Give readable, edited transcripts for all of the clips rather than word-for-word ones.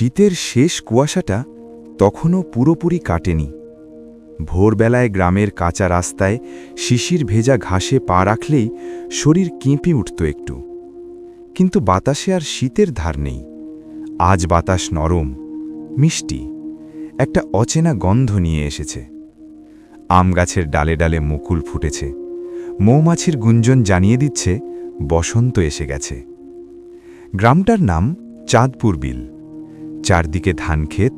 শীতের শেষ কুয়াশাটা তখনও পুরোপুরি কাটেনি। ভোরবেলায় গ্রামের কাঁচা রাস্তায় শিশির ভেজা ঘাসে পা রাখলেই শরীর কেঁপে উঠত একটু। কিন্তু বাতাসে আর শীতের ধার নেই। আজ বাতাস নরম, মিষ্টি, একটা অচেনা গন্ধ নিয়ে এসেছে। আম গাছের ডালে ডালে মুকুল ফুটেছে, মৌমাছির গুঞ্জন জানিয়ে দিচ্ছে বসন্ত এসে গেছে। গ্রামটার নাম চাঁদপুর বিল। চারদিকে ধানক্ষেত,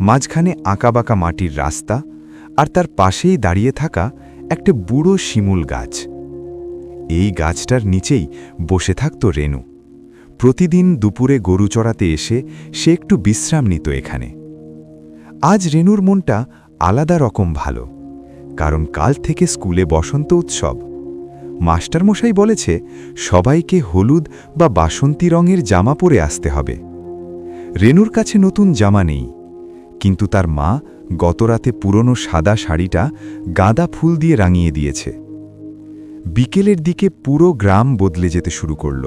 মাঝখানে আঁকাবাঁকা মাটির রাস্তা, আর তার পাশেই দাঁড়িয়ে থাকা একটা বুড়ো শিমুল গাছ। এই গাছটার নিচেই বসে থাকত রেনু। প্রতিদিন দুপুরে গরু চড়াতে এসে সে একটু বিশ্রাম নিত এখানে। আজ রেনুর মনটা আলাদা রকম ভালো, কারণ কাল থেকে স্কুলে বসন্ত উৎসব। মাস্টারমশাই বলেছে সবাইকে হলুদ বা বাসন্তী রঙের জামা পরে আসতে হবে। রেনুর কাছে নতুন জামা নেই, কিন্তু তার মা গতরাতে পুরনো সাদা শাড়িটা গাঁদা ফুল দিয়ে রাঙিয়ে দিয়েছে। বিকেলের দিকে পুরো গ্রাম বদলে যেতে শুরু করল।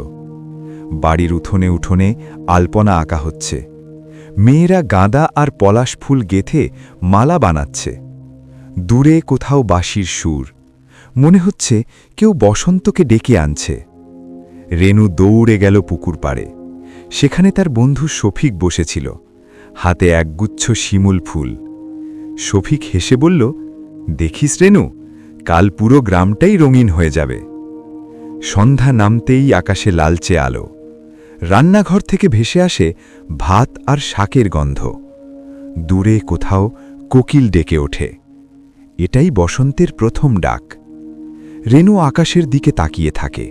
বাড়ির উঠোনে উঠোনে আলপনা আঁকা হচ্ছে। মেয়েরা গাঁদা আর পলাশ ফুল গেঁথে মালা বানাচ্ছে। দূরে কোথাও বাঁশির সুর, মনে হচ্ছে কেউ বসন্তকে ডেকে আনছে। রেনু দৌড়ে গেল পুকুর পাড়ে। সেখানে তার বন্ধু শফিক বসেছিল, হাতে একগুচ্ছ শিমুল ফুল। শফিক হেসে বলল, দেখিস রেনু, কাল পুরো গ্রামটাই রঙিন হয়ে যাবে। সন্ধ্যা নামতেই আকাশে লালচে আলো। রান্নাঘর থেকে ভেসে আসে ভাত আর শাকের গন্ধ। দূরে কোথাও কোকিল ডেকে ওঠে। এটাই বসন্তের প্রথম ডাক। রেনু আকাশের দিকে তাকিয়ে থাকে,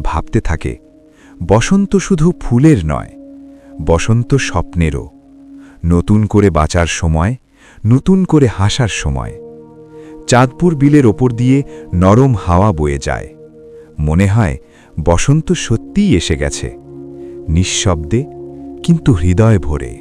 ভাবতে থাকে, বসন্ত শুধু ফুলের নয়, বসন্ত স্বপ্নেরও। নতুন করে বাঁচার সময়, নতুন করে হাসার সময়। চাঁদপুর বিলের ওপর দিয়ে নরম হাওয়া বয়ে যায়। মনে হয় বসন্ত সত্যিই এসে গেছে, নিঃশব্দে কিন্তু হৃদয় ভরে।